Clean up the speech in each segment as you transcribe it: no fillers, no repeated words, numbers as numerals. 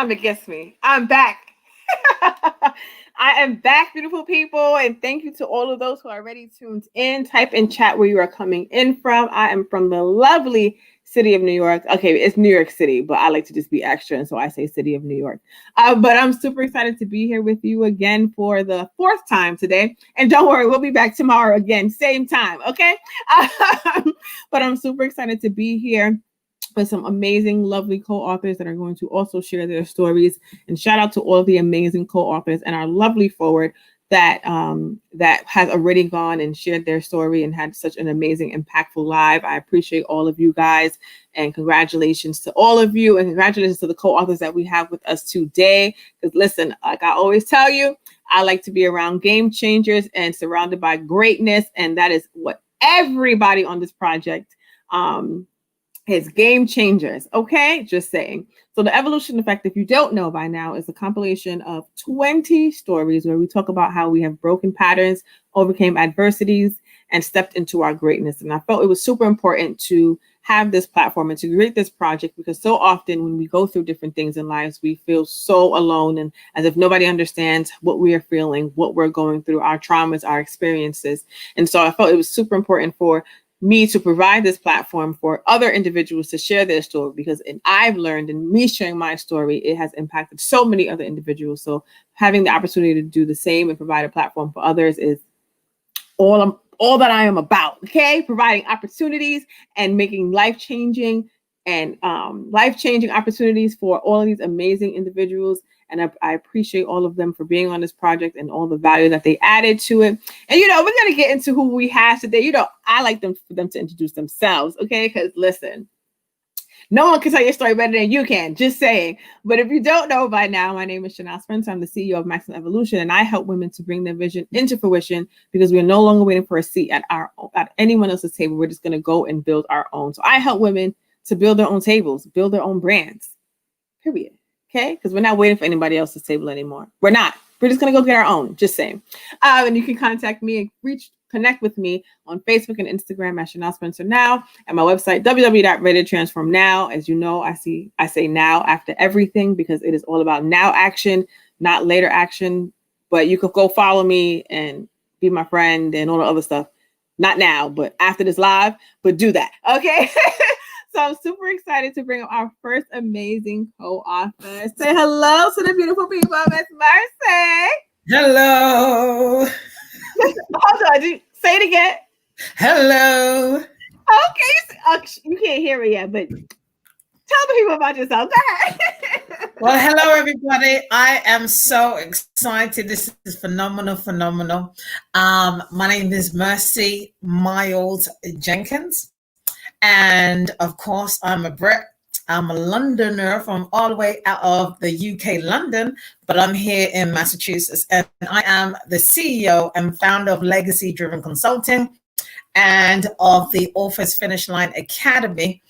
time it gets me. I'm back. I am back, beautiful people, and thank you to all of those who are already tuned in. Type in chat where you are coming in from. I am from the lovely city of New York. Okay, it's New York City, but I like to just be extra, and so I say city of New York. But I'm super excited to be here with you again for the fourth time today. And don't worry, we'll be back tomorrow again, same time, okay? But I'm super excited to be here with some amazing, lovely co-authors that are going to also share their stories. And shout out to all of the amazing co-authors and our lovely forward that that has already gone and shared their story and had such an amazing, impactful live. I appreciate all of you guys, and congratulations to all of you, and congratulations to the co-authors that we have with us today. Because listen, like I always tell you, I like to be around game changers and surrounded by greatness, and that is what everybody on this project is game changers. Okay, just saying. So the evolution effect, if you don't know by now, is a compilation of 20 stories where we talk about how we have broken patterns, overcame adversities, and stepped into our greatness. And I felt it was super important to have this platform and to create this project, because so often when we go through different things in lives, we feel so alone and as if nobody understands what we are feeling, what we're going through, our traumas, our experiences. And so I felt it was super important for me to provide this platform for other individuals to share their story, because I've learned in me sharing my story, it has impacted so many other individuals. So having the opportunity to do the same and provide a platform for others is all that I am about. Okay, providing opportunities and making life-changing opportunities for all of these amazing individuals. And I appreciate all of them for being on this project and all the value that they added to it. And, we're going to get into who we have today. I like for them to introduce themselves, okay? Because, listen, no one can tell your story better than you can, just saying. But if you don't know by now, my name is Chanel Spencer. I'm the CEO of Maximum Evolution, and I help women to bring their vision into fruition, because we're no longer waiting for a seat at anyone else's table. We're just going to go and build our own. So I help women to build their own tables, build their own brands, period. Okay, because we're not waiting for anybody else's table anymore. We're not. We're just going to go get our own, just saying. And you can contact me and connect with me on Facebook and Instagram at Chanel Spencer Now, and my website, www.readytotransformnow. As you know, I say now after everything, because it is all about now action, not later action. But you could go follow me and be my friend and all the other stuff. Not now, but after this live, but do that. Okay. So I'm super excited to bring up our first amazing co-author. Say hello to the beautiful people, Miss Mercy. Hello. Hold on, say it again. Hello. Okay, you can't hear me yet, but tell the people about yourself. Go ahead. Well, hello, everybody. I am so excited. This is phenomenal. My name is Mercy Myles-Jenkins. And of course, I'm a Brit. I'm a Londoner from all the way out of the UK, London, but I'm here in Massachusetts. And I am the CEO and founder of Legacy Driven Consulting and of the Authors Finish Line Academy.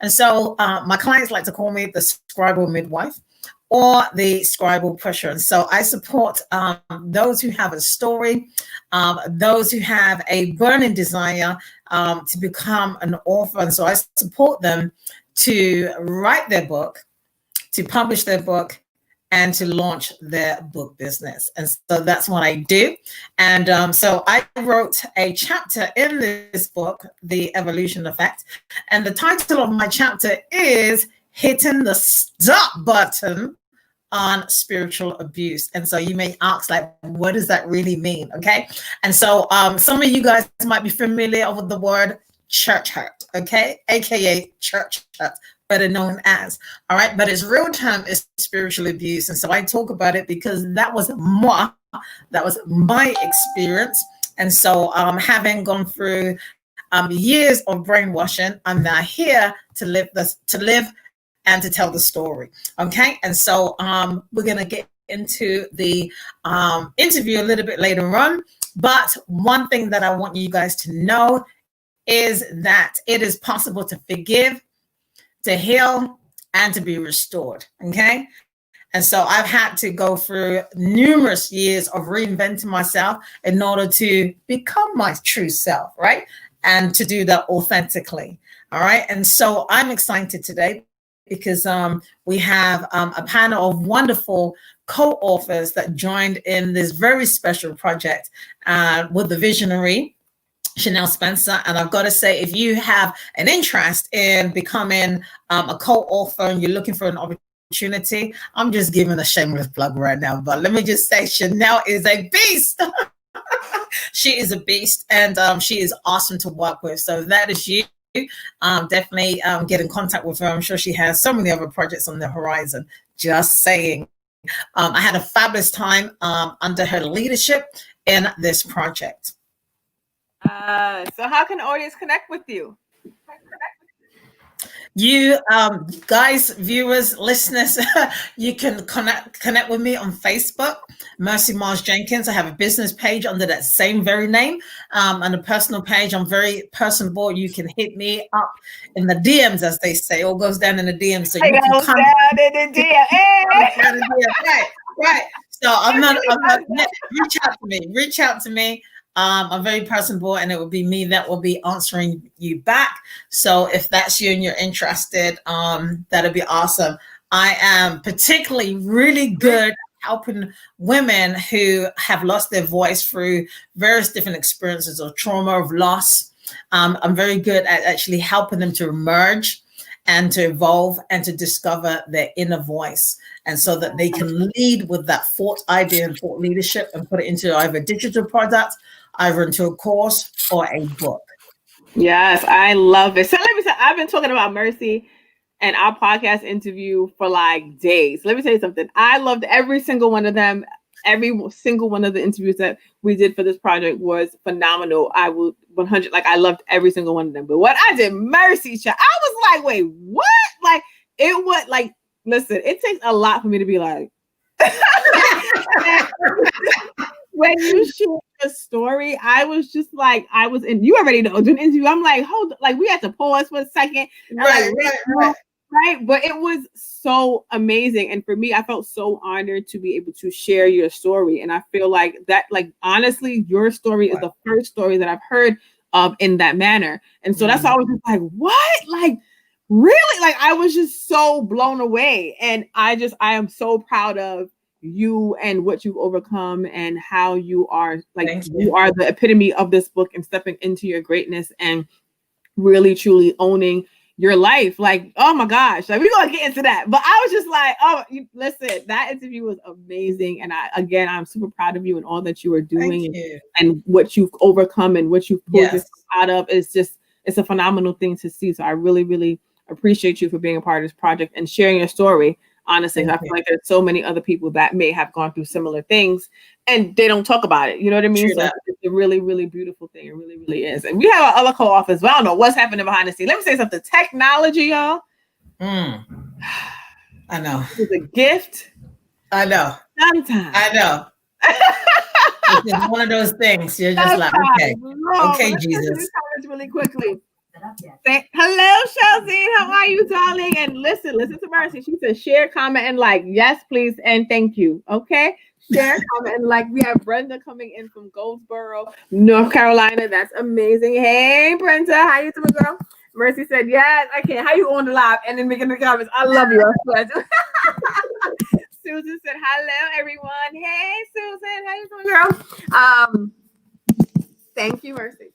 And so my clients like to call me the scribal midwife or the scribal pusher. And so I support those who have a story, those who have a burning desire to become an author. And so I support them to write their book, to publish their book, and to launch their book business. And so that's what I do. And so I wrote a chapter in this book, The Evolution Effect. And the title of my chapter is Hitting the Stop Button on Spiritual Abuse. And so you may ask, like, what does that really mean? Okay. And so some of you guys might be familiar with the word church hurt, okay? AKA church hurt, better known as, all right? But its real term is spiritual abuse. And so I talk about it because that was my experience. And so having gone through years of brainwashing, I'm now here to live and to tell the story. Okay. And so we're going to get into the interview a little bit later on. But one thing that I want you guys to know is that it is possible to forgive, to heal, and to be restored. Okay. And so I've had to go through numerous years of reinventing myself in order to become my true self, right? And to do that authentically. All right. And so I'm excited today because we have a panel of wonderful co-authors that joined in this very special project with the visionary Chanel Spencer. And I've got to say, if you have an interest in becoming a co-author and you're looking for an opportunity, I'm just giving a shameless plug right now. But let me just say, Chanel is a beast. She is a beast, and she is awesome to work with. So if that is you, definitely get in contact with her. I'm sure she has so many other projects on the horizon. Just saying. I had a fabulous time under her leadership in this project. So how can the audience connect with you? You guys, viewers, listeners, you can connect with me on Facebook, Mercy Myles-Jenkins. I have a business page under that same very name, and a personal page. I'm very personable. You can hit me up in the DMs, as they say. All goes down in the DMs. So you can come down in the DM. Right. So I'm not. Reach out to me. I'm very personable, and it will be me that will be answering you back. So if that's you and you're interested, that'll be awesome. I am particularly really good at helping women who have lost their voice through various different experiences of trauma, of loss. I'm very good at actually helping them to emerge and to evolve and to discover their inner voice, and so that they can lead with that thought idea and thought leadership and put it into either a digital product, either into a course or a book. Yes, I love it. So let me say, I've been talking about Mercy and our podcast interview for like days. Let me tell you something. I loved every single one of them. Every single one of the interviews that we did for this project was phenomenal. I will 100, like I loved every single one of them. But what I did, Mercy, I was like, wait, what? Like it was like, listen, it takes a lot for me to be like, when you share the story, I was just like, I was in, you already know, doing an interview. I'm like, hold, like we had to pause for a second. Right. But it was so amazing. And for me, I felt so honored to be able to share your story. And I feel like that, like, honestly, your story is the first story that I've heard of in that manner. And so that's why I was just like, what? Like, really? Like, I was just so blown away. And I am so proud of you and what you've overcome and how you are, like, you are the epitome of this book and stepping into your greatness and really, truly owning your life. Like, oh my gosh, like we're gonna get into that. But I was just like, oh, listen, that interview was amazing. And I'm super proud of you and all that you are doing and what you've overcome and what you've pulled yourself out of. It's a phenomenal thing to see. So I really, really appreciate you for being a part of this project and sharing your story. Honestly, I feel like there's so many other people that may have gone through similar things and they don't talk about it. You know what I mean? So it's a really, really beautiful thing. It really, really is. And we have our other co-authors, but I don't know what's happening behind the scenes. Let me say something. Technology, y'all. I know. It's a gift. I know. Sometimes. I know. It's one of those things. You're just like, okay, Jesus. Really quickly. Say, hello, Chelsea. How are you, darling? And listen to Mercy. She said, share, comment, and like. Yes, please, and thank you. Okay, share, comment, and like. We have Brenda coming in from Goldsboro, North Carolina. That's amazing. Hey, Brenda, how you doing, girl? Mercy said, yes, I can. How you on the live? And then making the comments. I love you. Susan said, hello, everyone. Hey, Susan, how you doing, girl? Thank you, Mercy.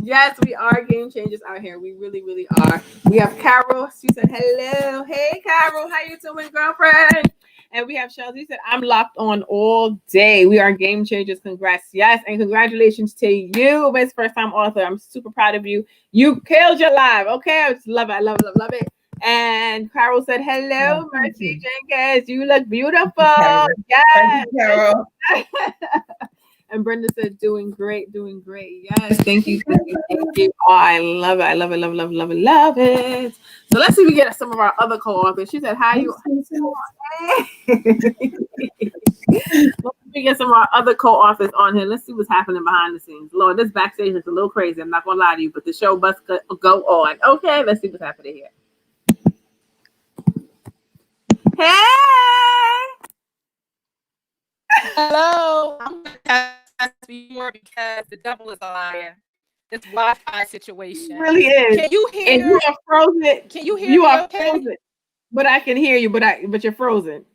Yes, we are game changers out here. We really, really are. We have Carol. She said, hello. Hey, Carol. How you doing, girlfriend? And we have Chelsea. She said, I'm locked on all day. We are game changers. Congrats. Yes. And congratulations to you, Miss First Time Author. I'm super proud of you. You killed your live. Okay. I just love it. I love it. Love it. And Carol said, hello, Mercy Jenkins. You look beautiful. Yes. Thank you, Carol. And Brenda said, doing great. Yes, thank you. Thank you. Oh, I love it. I love it. So let's see if we get some of our other co-authors. She said, hi, you. Let's get some of our other co-authors on here. Let's see what's happening behind the scenes. Lord, this backstage is a little crazy. I'm not going to lie to you, but the show must go on. Okay, let's see what's happening here. Hey! Hello. I'm going to before because the devil is a liar. this Wi-Fi situation. It really is. Can you And hear? you are frozen. Can you hear You me? are Okay. frozen. But I can hear you, but you're frozen.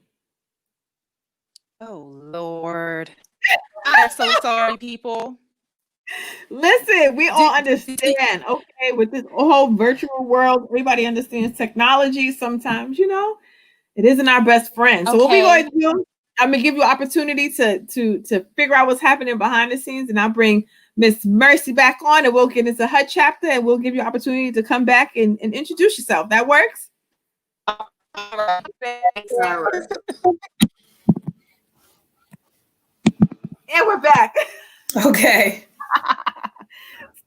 Oh Lord, I'm so sorry, people. Listen, we all understand, okay, with this whole virtual world, everybody understands technology sometimes, it isn't our best friend. So what we're going to do, I'm going to give you an opportunity to figure out what's happening behind the scenes, and I'll bring Miss Mercy back on, and we'll get into her chapter, and we'll give you an opportunity to come back and introduce yourself. That works? All right. All right. And we're back. Okay.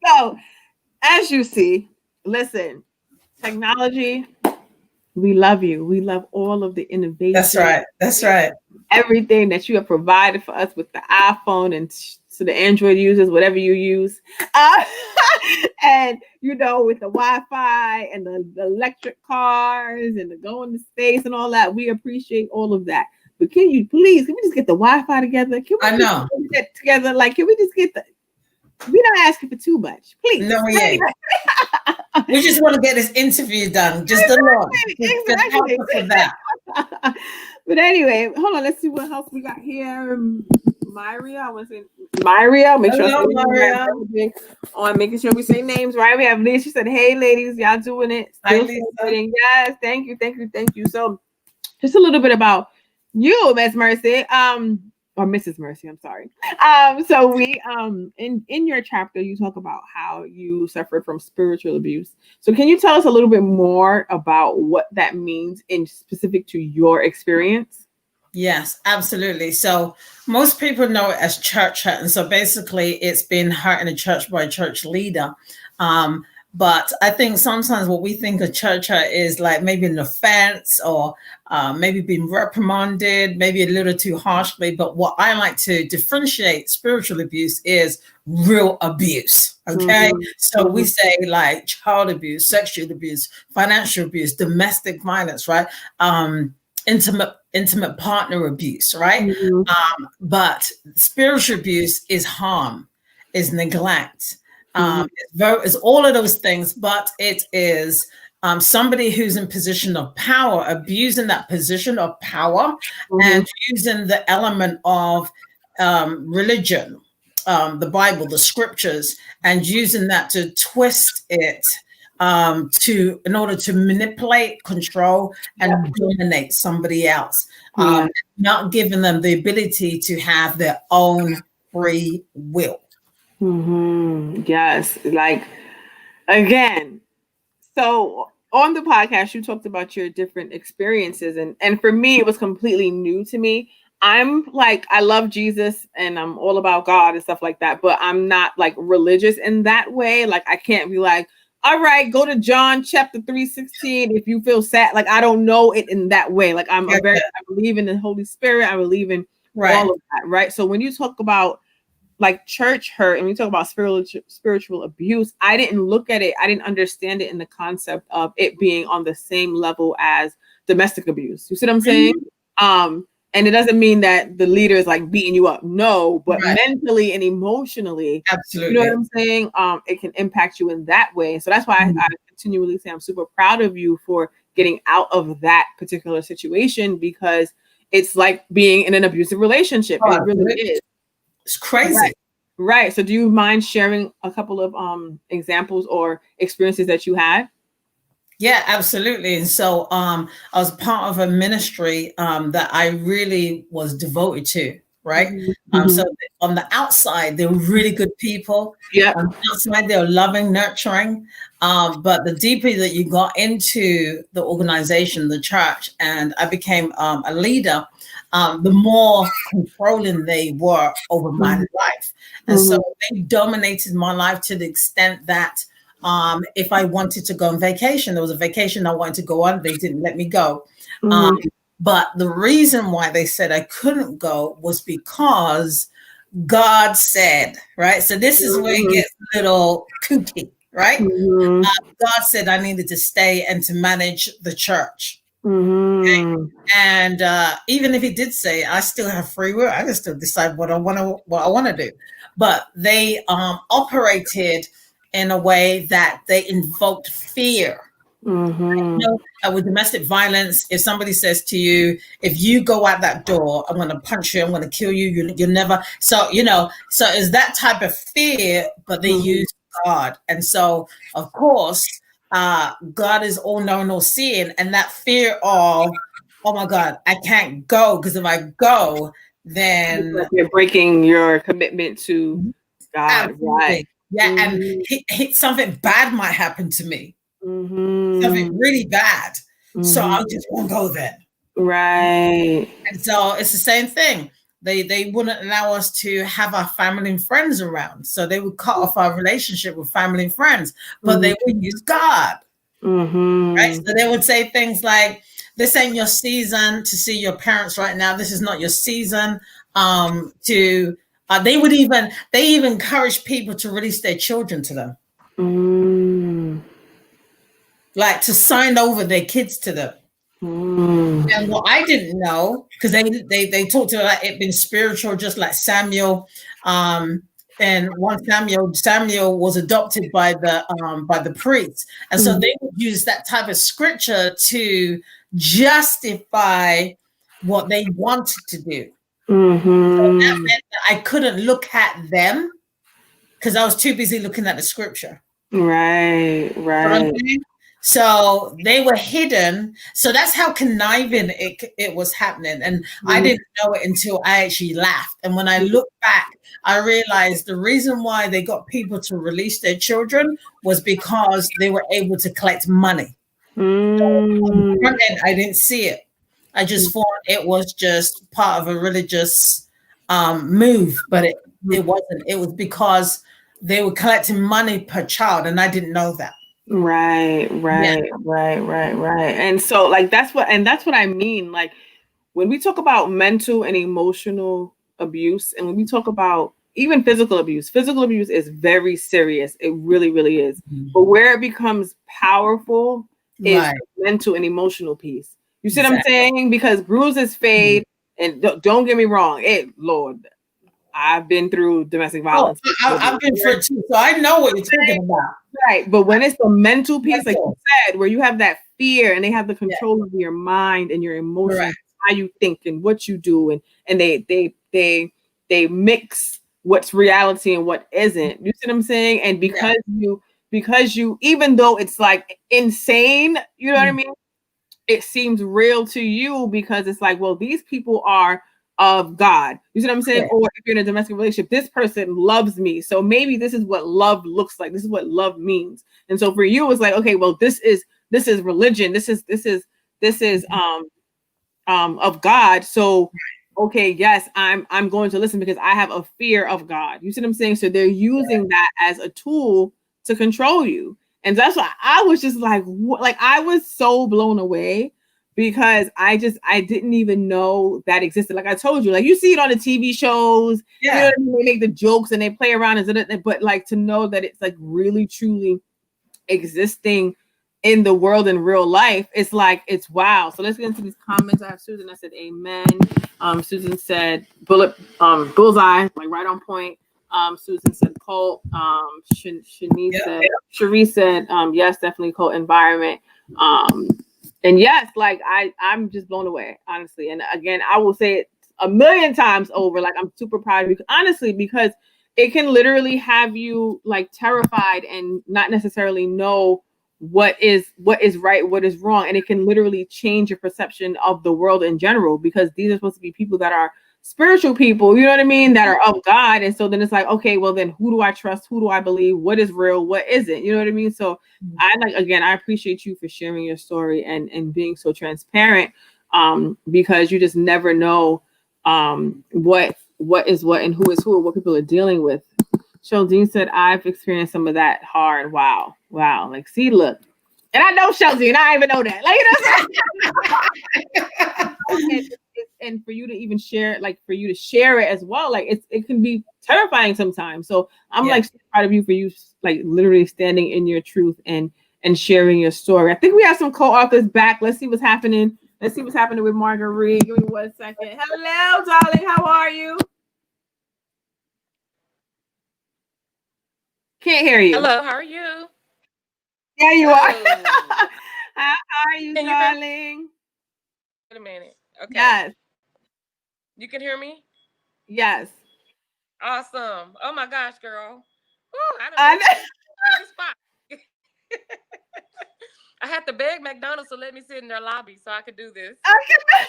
So, as you see, listen, technology, we love you. We love all of the innovation. That's right. That's right. Everything that you have provided for us with the iPhone and so the Android users, whatever you use. And, with the Wi-Fi and the electric cars and the going to space and all that, we appreciate all of that. But can we just get the Wi-Fi together? Can we get together? Like, can we just get we're not asking for too much, please. No, we ain't. We just want to get this interview done. Just the Lord. Just help us with that. But anyway, hold on. Let's see what else we got here. Myria, I want to say Myria. Make sure Hello, Myria. On making sure we say names right. We have Lisa. She said, "Hey, ladies, y'all doing it?" Hi, Lisa. Yes, thank you. So, just a little bit about you, Miss Mercy. Or Mrs. Mercy, I'm sorry. So we in your chapter you talk about how you suffered from spiritual abuse. So can you tell us a little bit more about what that means in specific to your experience? Yes, absolutely. So most people know it as church hurt. And so basically it's been hurt in a church by a church leader. But I think sometimes what we think of church hurt is like maybe an offense or maybe being reprimanded, maybe a little too harshly. But what I like to differentiate spiritual abuse is real abuse. Okay. Mm-hmm. So we say like child abuse, sexual abuse, financial abuse, domestic violence, right? Intimate partner abuse, right? Mm-hmm. But spiritual abuse is harm, is neglect. It's all of those things, but it is somebody who's in position of power, abusing that position of power, and using the element of religion, the Bible, the scriptures, and using that to twist it in order to manipulate, control, and dominate somebody else, not giving them the ability to have their own free will. Mm-hmm. Yes. Like, again, so on the podcast, you talked about your different experiences. And for me, it was completely new to me. I'm like, I love Jesus and I'm all about God and stuff like that, but I'm not like religious in that way. Like, I can't be like, all right, go to John chapter 3:16 if you feel sad. Like, I don't know it in that way. Like, I believe in the Holy Spirit. I believe in all of that, right? So when you talk about like church hurt and we talk about spiritual abuse, I didn't look at it. I didn't understand it in the concept of it being on the same level as domestic abuse. You see what I'm saying? And it doesn't mean that the leader is like beating you up. No, but mentally and emotionally, absolutely. You know what I'm saying? It can impact you in that way. So that's why I continually say I'm super proud of you for getting out of that particular situation, because it's like being in an abusive relationship. It really is. It's crazy. Right. So do you mind sharing a couple of examples or experiences that you had? Yeah, absolutely. And so I was part of a ministry that I really was devoted to, right? Mm-hmm. So on the outside, they were really good people. Yeah. On the outside, they were loving, nurturing. But the deeper that you got into the organization, the church, and I became a leader, the more controlling they were over my life. And so they dominated my life to the extent that if I wanted to go on vacation, there was a vacation I wanted to go on, they didn't let me go. But the reason why they said I couldn't go was because God said, right? So this is where it gets a little kooky, right? God said I needed to stay and to manage the church. Okay? And even if he did say I still have free will, I can still decide what I want to do. But they operated in a way that they invoked fear. Mm-hmm. You know, with domestic violence, if somebody says to you, if you go out that door, I'm going to punch you, I'm going to kill you, you'll never. So, you know, so it's that type of fear, but they use God. And so, of course, God is all knowing, all seeing. And that fear of, oh my God, I can't go, because if I go, then you're breaking your commitment to God. absolutely. Right. Yeah. And something bad might happen to me. Something really bad. So I just won't go then. Right. And so it's the same thing. They wouldn't allow us to have our family and friends around. So they would cut off our relationship with family and friends, but they would use God. Right? So they would say things like, this ain't your season to see your parents right now. This is not your season. They even encourage people to release their children to them. Like to sign over their kids to them. And what I didn't know, because they talked about it being spiritual, just like Samuel. And one Samuel was adopted by the priest, and so they would use that type of scripture to justify what they wanted to do. So that meant that I couldn't look at them because I was too busy looking at the scripture. Right. So they were hidden. So that's how conniving it was happening. And I didn't know it until I actually laughed. And when I look back, I realized the reason why they got people to release their children was because they were able to collect money. So on the front end, I didn't see it. I just thought it was just part of a religious move, but it wasn't. It was because they were collecting money per child, and I didn't know that. Right. And so like that's what I mean. Like when we talk about mental and emotional abuse, and when we talk about even physical abuse is very serious. It really, really is. But where it becomes powerful is the mental and emotional piece. You see what I'm saying? Because bruises fade, and don't get me wrong, Lord, I've been through domestic violence. I've been through it too, so I know what you're talking about. Right, but when it's the mental piece, like you said, where you have that fear and they have the control of your mind and your emotions, how you think and what you do, and they mix what's reality and what isn't. You see what I'm saying? And because you, even though it's like insane, you know what I mean? It seems real to you because it's like, well, these people are of God. You see what I'm saying? Or if you're in a domestic relationship, this person loves me. So maybe this is what love looks like. This is what love means. And so for you, it's like, okay, well, this is religion. This is of God. So okay, yes, I'm going to listen because I have a fear of God. You see what I'm saying? So they're using that as a tool to control you. And that's why I was just like I was so blown away because I didn't even know that existed. Like I told you, like you see it on the TV shows, you know what I mean? They make the jokes and they play around and but like to know that it's like really truly existing in the world in real life, it's like it's wow. So let's get into these comments. I have Susan that said amen. Susan said bullseye, like right on point. Susan said cult. Cherie said yes, definitely cult environment. And yes, like I'm just blown away, honestly. And again, I will say it a million times over. Like I'm super proud of you, honestly, because it can literally have you like terrified and not necessarily know what is right, what is wrong, and it can literally change your perception of the world in general because these are supposed to be people that are spiritual people, you know what I mean, that are of God. And so then it's like, okay, well then who do I trust? Who do I believe? What is real? What isn't? You know what I mean? So I appreciate you for sharing your story and being so transparent because you just never know what is what and who is who and what people are dealing with. Sheldine said, I've experienced some of that hard. Wow. Like, see, look. And I know Sheldine. I even know that. Like, you know, and for you to even share, like for you to share it as well, like it can be terrifying sometimes. So I'm like so proud of you for you like literally standing in your truth and sharing your story. I think we have some co-authors back. Let's see what's happening. Let's see what's happening with Marguritte. Give me 1 second. Hello, darling. How are you? Can't hear you. Hello, how are you? There you are. Oh, How are you, can you hear me? darling? Wait a minute. Okay. Yes. You can hear me? Yes. Awesome. Oh my gosh, girl. Woo, I done I made know. it to the crazy spot. I had to beg McDonald's to let me sit in their lobby so I could do this. Okay.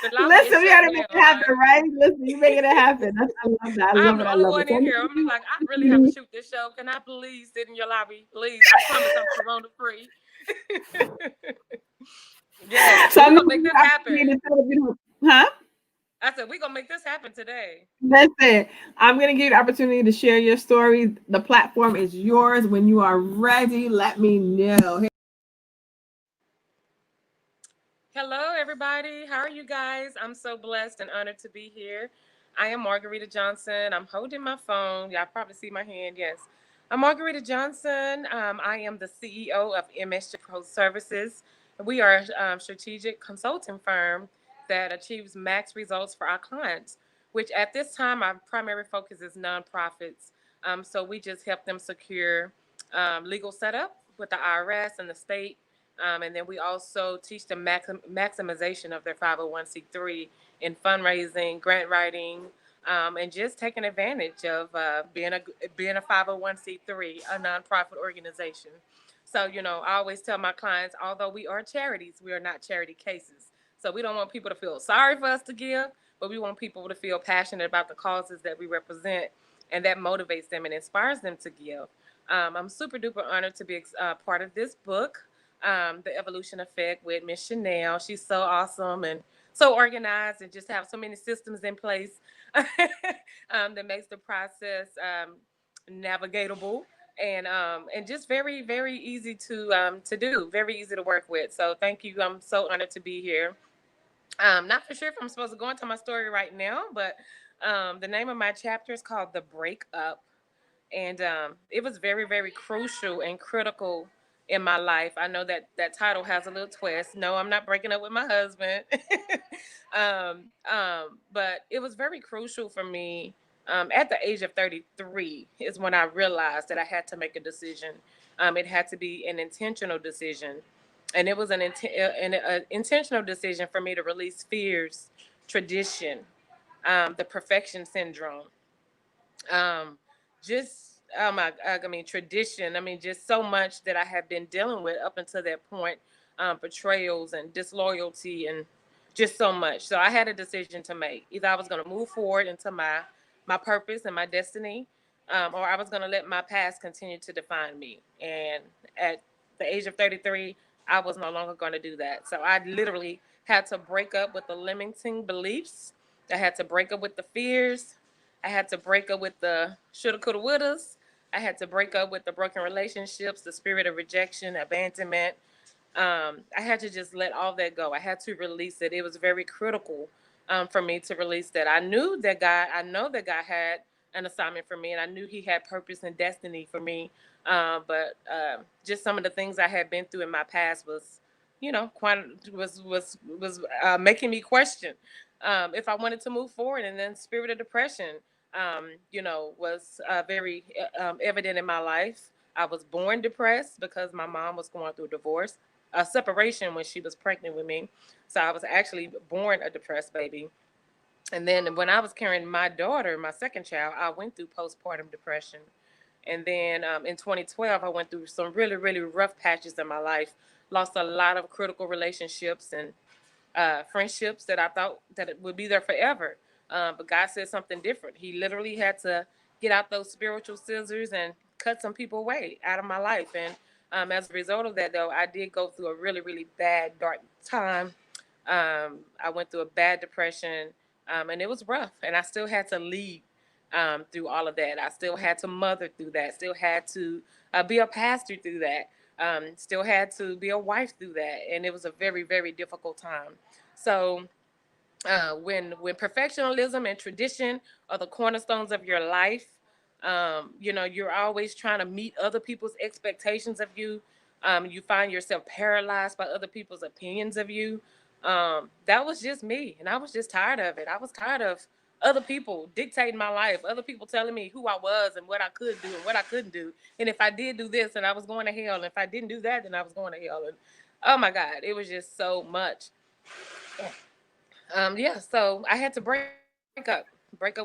The lobby is Listen, we shut gotta make down. it happen, right? Listen, you making it happen. I love that. I I'm love it. the I only love it. one So in I'm here. gonna I'm give you like, I really have to opportunity. shoot this show. Can I please sit in your lobby? Please. I promise I'm corona free. Yes, So but we're I'm gonna gonna give make you this opportunity happen. to tell the beautiful, huh? I said we're gonna make this happen today. Listen, I'm gonna give you the opportunity to share your story. The platform is yours. When you are ready, let me know. Hello, everybody. How are you guys? I'm so blessed and honored to be here. I am Margarita Johnson. I'm holding my phone. Y'all probably see my hand. Yes. I'm Margarita Johnson. I am the CEO of MS Pro Services. We are a strategic consulting firm that achieves max results for our clients, which at this time, our primary focus is nonprofits. So we just help them secure legal setup with the IRS and the state, and then we also teach them maximization of their 501c3 in fundraising, grant writing, and just taking advantage of being a 501c3, a nonprofit organization. So, I always tell my clients, although we are charities, we are not charity cases. So we don't want people to feel sorry for us to give, but we want people to feel passionate about the causes that we represent, and that motivates them and inspires them to give. I'm super duper honored to be part of this book, The Evolution Effect, with Miss Chanel. She's so awesome and so organized, and just have so many systems in place that makes the process navigatable, and just very very easy to do, very easy to work with. So thank you. I'm so honored to be here. Not for sure if I'm supposed to go into my story right now, but the name of my chapter is called The Breakup, and it was very very crucial and critical in my life. I know that that title has a little twist. No, I'm not breaking up with my husband. But it was very crucial for me. At the age of 33 is when I realized that I had to make a decision. It had to be an intentional decision, and it was an intentional decision for me to release fears, tradition, the perfection syndrome, um, just I mean tradition. I mean, just so much that I have been dealing with up until that point, betrayals and disloyalty and just so much. So I had a decision to make. Either I was going to move forward into my purpose and my destiny, or I was going to let my past continue to define me. And at the age of 33, I was no longer going to do that. So I literally had to break up with the limiting beliefs. I had to break up with the fears. I had to break up with the shoulda, coulda, wouldas. I had to break up with the broken relationships, the spirit of rejection, abandonment. I had to just let all that go. I had to release it. It was very critical for me to release that. I know that God had an assignment for me, and I knew He had purpose and destiny for me. But just some of the things I had been through in my past was, quite was making me question if I wanted to move forward. And then spirit of depression, was very evident in my life. I was born depressed because my mom was going through a divorce, a separation when she was pregnant with me. So I was actually born a depressed baby. And then when I was carrying my daughter, my second child, I went through postpartum depression. And then in 2012, I went through some really, really rough patches in my life. Lost a lot of critical relationships and friendships that I thought that it would be there forever. But God said something different. He literally had to get out those spiritual scissors and cut some people away out of my life. And as a result of that, though, I did go through a really, really bad, dark time. I went through a bad depression, and it was rough. And I still had to lead through all of that. I still had to mother through that. Still had to be a pastor through that. Still had to be a wife through that. And it was a very, very difficult time. So when perfectionism and tradition are the cornerstones of your life, you're always trying to meet other people's expectations of you. You find yourself paralyzed by other people's opinions of you. That was just me, and I was just tired of it. I was tired of other people dictating my life, other people telling me who I was and what I could do and what I couldn't do. And if I did do this, then I was going to hell. And if I didn't do that, then I was going to hell. And oh my God, it was just so much. Yeah, so I had to break up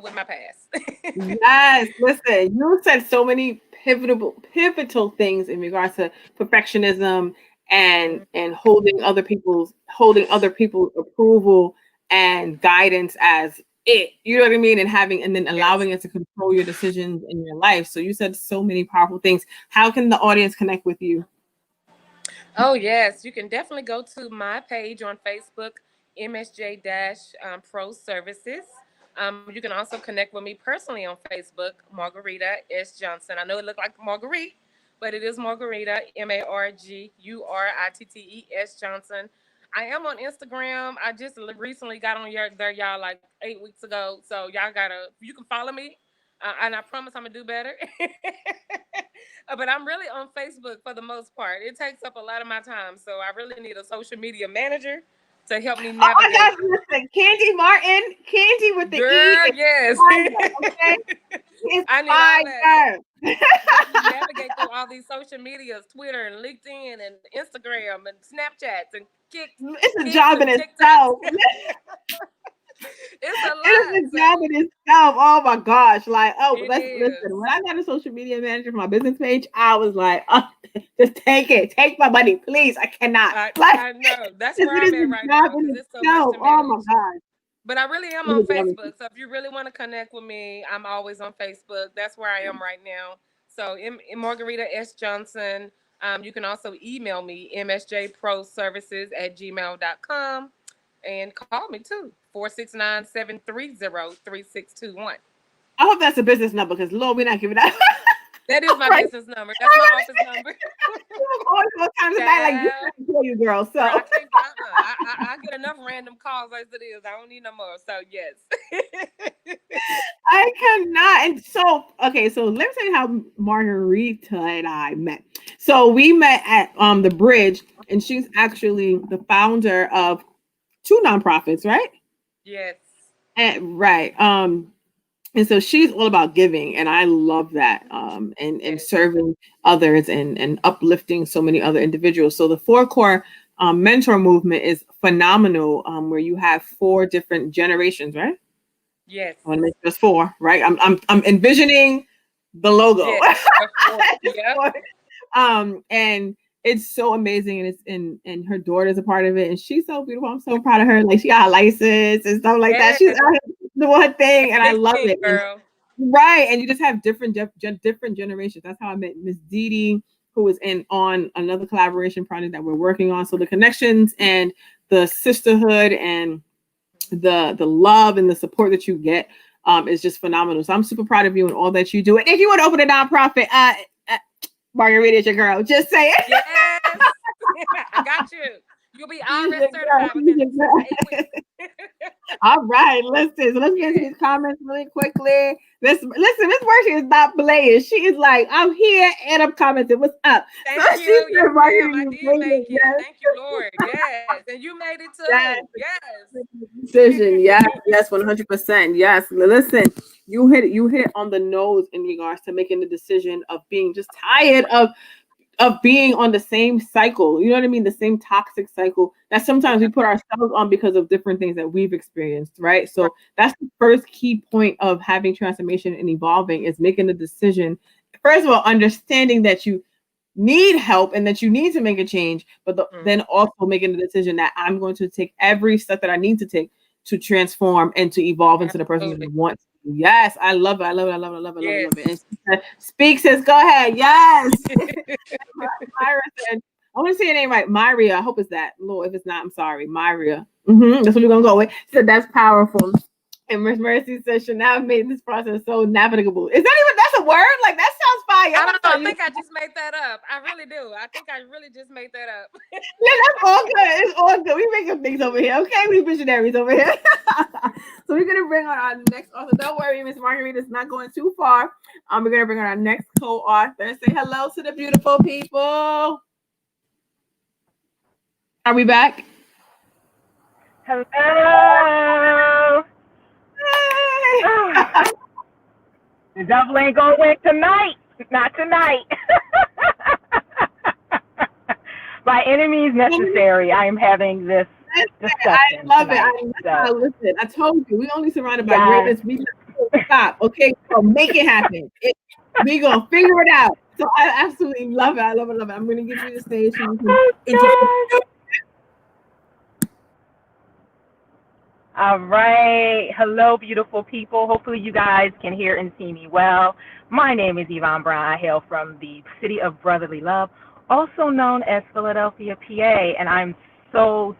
with my past. Yes, listen, you said so many pivotal things in regards to perfectionism and holding other people's approval and guidance as it. You know what I mean? And having and then allowing it to control your decisions in your life. So you said so many powerful things. How can the audience connect with you? Oh, yes. You can definitely go to my page on Facebook, MSJ Pro Services. You can also connect with me personally on Facebook, Marguritte S. Johnson. I know it looked like Marguerite, but it is Marguritte, Margurrittes Johnson. I am on Instagram. I just recently got on there, y'all, like 8 weeks ago. So you can follow me. And I promise I'm going to do better. But I'm really on Facebook for the most part. It takes up a lot of my time. So I really need a social media manager to help me Oh my navigate. gosh, listen, Candy Martin, Candy with the Girl, E. yes. Fire, okay? It's I need all that. Help me navigate through all these social medias, Twitter and LinkedIn and Instagram and Snapchats and It's a job in and itself. It's a lot. It is a job in itself. Oh my gosh. Like, listen. Is. When I got a social media manager for my business page, I was like, oh, just take it. Take my money, please. I cannot. I know. That's where I'm at right now. Because it's so much to manage. Oh my gosh. But I really am on Facebook. So if you really want to connect with me, I'm always on Facebook. That's where I am right now. So in Marguritte S. Johnson. You can also email me, msjproservices@gmail.com. And call me too, 469-730-3621. I hope that's a business number because Lord, we're not giving that. That is my business number. That's my office number. Times a night, like, you kill you, girl. So I get enough random calls as it is. I don't need no more. So yes. I cannot. And so, okay, so let me tell you how Margarita and I met. So we met at the Bridge, and she's actually the founder of 2 nonprofits, right? Yes. And right. And so she's all about giving, and I love that. And serving others and uplifting so many other individuals. So the 4 core mentor movement is phenomenal, where you have 4 different generations, right? Yes. I want to make just 4, right? I'm envisioning the logo. Yes. Yep. And it's so amazing, and it's and her daughter's a part of it, and she's so beautiful. I'm so proud of her. Like, she got a license and stuff like that. She's out here doing one thing, and I love it. Girl. Right, and you just have different generations. That's how I met Miss Dee, who was on another collaboration project that we're working on. So the connections and the sisterhood and the love and the support that you get is just phenomenal. So I'm super proud of you and all that you do. And if you want to open a nonprofit, Marguritte is your girl. Just say it. Yes. I got you. You'll be IRS certified within 8 weeks. All right, listen. So let's get into these comments really quickly. Listen, Miss Marcy is not playing. She is like, I'm here and I'm commenting. What's up? Thank you. Yes, ma'am. I did make it. Yes. Thank you, Lord. Yes. And you made it too. Yes. Decision. Yes. 100%. Yes. Listen, you hit it on the nose in regards to making the decision of being just tired of being on the same cycle, you know what I mean? The same toxic cycle that sometimes we put ourselves on because of different things that we've experienced, right? So that's the first key point of having transformation and evolving, is making the decision. First of all, understanding that you need help and that you need to make a change, but then also making the decision that I'm going to take every step that I need to take to transform and to evolve into the person that I want to. Yes, I love it. I love it. I love it. I love it. I love it. And speak, sis. Go ahead. Yes. Myra said, I want to say your name right. Myria. I hope it's that. Lord, if it's not, I'm sorry. Myria. That's what we're going to go with. She said, that's powerful. And Miss Mercy says, Chanel made this process so navigable. Is that even, that's a word? Like, that sounds fire. I don't know. I think I just made that up. I really do. I think I really just made that up. Yeah, that's all good. It's all good. We make up things over here. Okay, we visionaries over here. So we're going to bring on our next author. Don't worry, Miss Marguerite is not going too far. We're going to bring on our next co-author. Say hello to the beautiful people. Are we back? Hello. The devil ain't gonna win tonight. Not tonight. By any means necessary, I am having this discussion. I love tonight, it. Listen, I told you, we only surrounded by Yes. greatness. We don't stop. Okay, so make it happen. We're gonna figure it out. So I absolutely love it. I love it. Love it. I'm gonna give you the stage so you can introduce. All right. Hello, beautiful people. Hopefully you guys can hear and see me well. My name is Yvonne Brown. I hail from the city of brotherly love, also known as Philadelphia, PA. And I'm so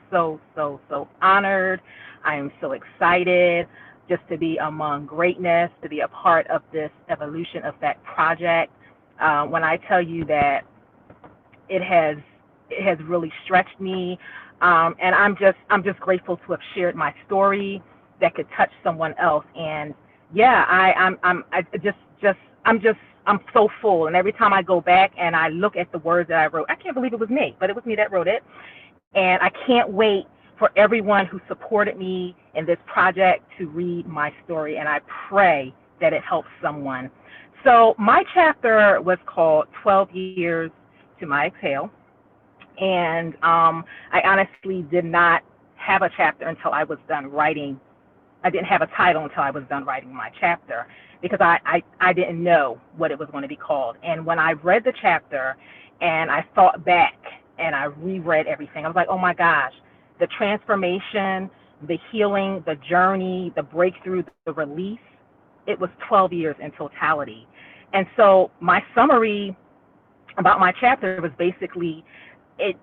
honored. I am so excited just to be among greatness, to be a part of this Evolution Effect project. When I tell you that it has really stretched me, and I'm just grateful to have shared my story that could touch someone else. And yeah, I'm so full. And every time I go back and I look at the words that I wrote, I can't believe it was me, but it was me that wrote it. And I can't wait for everyone who supported me in this project to read my story. And I pray that it helps someone. So my chapter was called 12 Years to My Exhale. And I honestly did not have a chapter until I was done writing. I didn't have a title until I was done writing my chapter because I didn't know what it was going to be called. And when I read the chapter and I thought back and I reread everything, I was like, oh my gosh, the transformation, the healing, the journey, the breakthrough, the release, it was 12 years in totality. And so my summary about my chapter was basically, it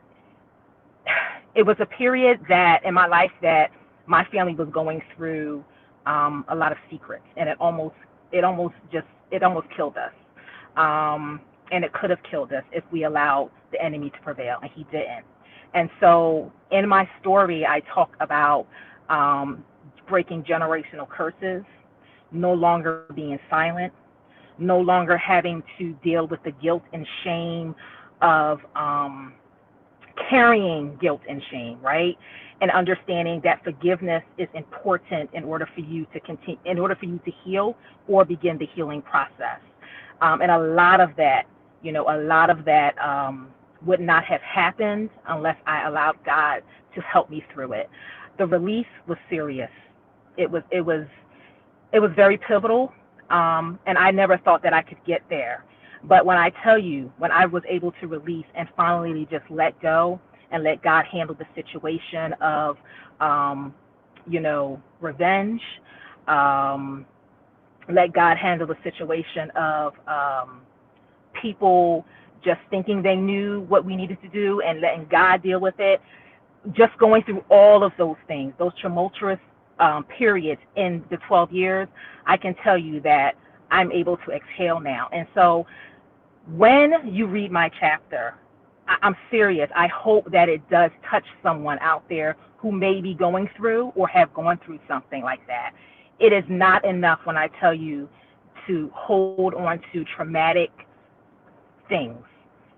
was a period that in my life that my family was going through a lot of secrets, and it almost killed us. And it could have killed us if we allowed the enemy to prevail, and he didn't. And so in my story, I talk about breaking generational curses, no longer being silent, no longer having to deal with the guilt and shame of carrying guilt and shame, right? And understanding that forgiveness is important in order for you to continue, in order for you to heal or begin the healing process. And a lot of that would not have happened unless I allowed God to help me through it. The release was serious. It was very pivotal, and I never thought that I could get there. But when I tell you, when I was able to release and finally just let go and let God handle the situation of, revenge, let God handle the situation of people just thinking they knew what we needed to do and letting God deal with it, just going through all of those things, those tumultuous periods in the 12 years, I can tell you that I'm able to exhale now. And so when you read my chapter, I'm serious. I hope that it does touch someone out there who may be going through or have gone through something like that. It is not enough when I tell you to hold on to traumatic things.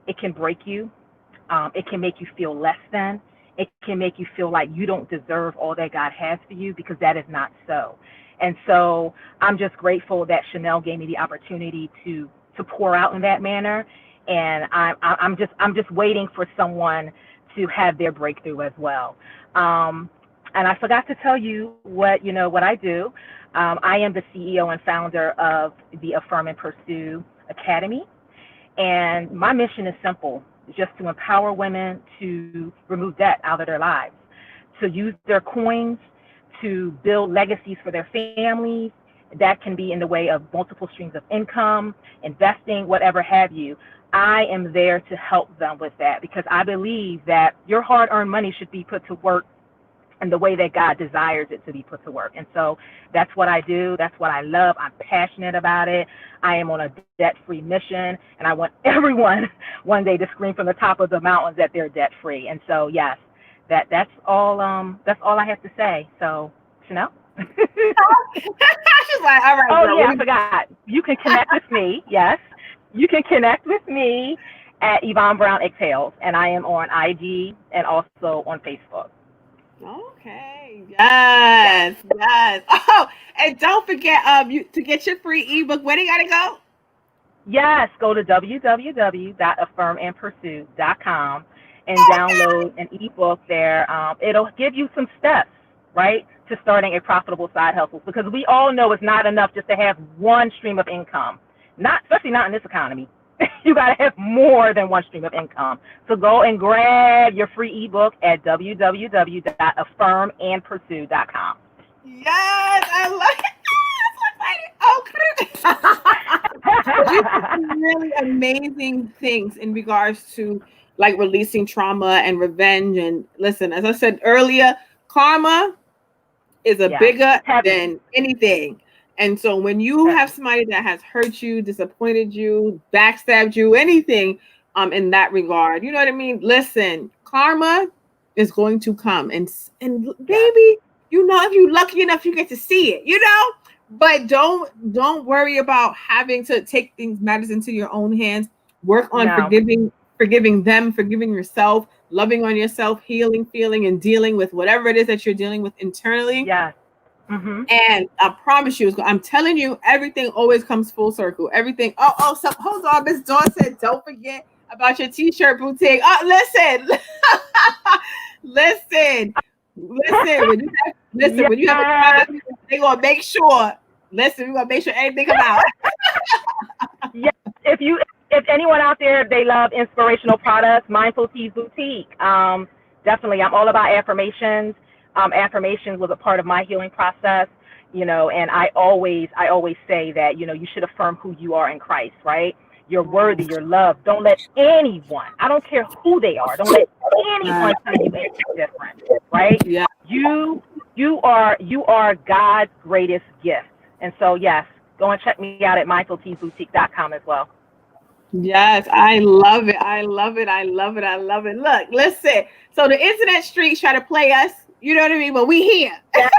It can break you. It can make you feel less than. It can make you feel like you don't deserve all that God has for you, because that is not so. And so I'm just grateful that Chanel gave me the opportunity to pour out in that manner. And I'm just waiting for someone to have their breakthrough as well. And I forgot to tell you what I do. I am the CEO and founder of the Affirm and Pursue Academy. And my mission is simple, just to empower women to remove debt out of their lives, to use their coins to build legacies for their families. That can be in the way of multiple streams of income, investing, whatever have you. I am there to help them with that, because I believe that your hard-earned money should be put to work in the way that God desires it to be put to work. And so that's what I do. That's what I love. I'm passionate about it. I am on a debt-free mission, and I want everyone one day to scream from the top of the mountains that they're debt-free. And so, yes, that's all I have to say. So, Chanel? She's like, all right. Oh, yeah, I forgot. You can connect with me. Yes. You can connect with me at Yvonne Brown Exhales, and I am on IG and also on Facebook. Okay. Yes. Yes. Oh, and don't forget you to get your free ebook. Where do you gotta go? Yes, go to www.affirmandpursue.com and download an ebook there. It'll give you some steps, right, to starting a profitable side hustle because we all know it's not enough just to have one stream of income. Not especially not in this economy. You got to have more than one stream of income. So go and grab your free ebook at www.affirmandpursue.com. Yes, I love it. I'm so excited. Okay. You did some really amazing things in regards to like releasing trauma and revenge. And listen, as I said earlier, karma is a Yes, bigger it's heavy. than anything. And so when you have Heavy. somebody that has hurt you, disappointed you, backstabbed you, anything in that regard, you know what I mean? Listen, karma is going to come and Yes. baby, you know, if you're lucky enough you get to see it, you know? But don't worry about having to take things matters into your own hands. Work on No. forgiving them, forgiving yourself, loving on yourself, healing, feeling, and dealing with whatever it is that you're dealing with internally. Yes. Mhm. And I promise you, I'm telling you, everything always comes full circle. Everything. So hold on. Miss Dawn said, don't forget about your t-shirt boutique. Oh, listen, listen, listen. Yes. When you have a product, they gonna make sure. Listen, we're gonna make sure everything come out. Yes. If anyone out there they love inspirational products, Mindful Teas Boutique. Definitely, I'm all about affirmations. Affirmations was a part of my healing process, and I always say that you should affirm who you are in Christ, right? You're worthy, you're loved. Don't let anyone, I don't care who they are, don't let anyone tell you anything different, right? Yeah. You are God's greatest gift. And so yes, go and check me out at mindfulteasboutique.com as well. Yes, I love it. I love it. I love it. I love it. Look, listen. So the internet streets try to play us. You know what I mean? But we here. Yes.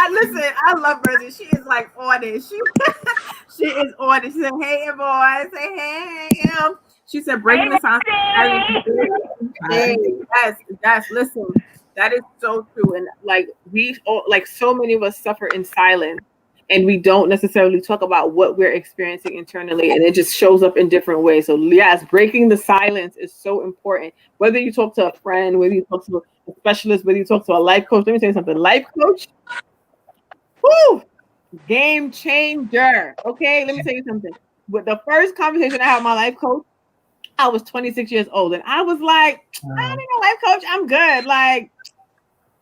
Listen, I love Bridget. She is like on it. She is on it. She said, "Hey, boy." Say, "Hey, She said, "Breaking the silence." Hey, yes, yes. Listen, that is so true. And like like so many of us suffer in silence, and we don't necessarily talk about what we're experiencing internally, and it just shows up in different ways. So yes, breaking the silence is so important. Whether you talk to a friend, whether you talk to a specialist, whether you talk to a life coach. Let me tell you something. Life coach, whoo, game changer. Okay, let me tell you something. With the first conversation I had with my life coach, I was 26 years old, and I was like, I don't need no life coach. I'm good. Like,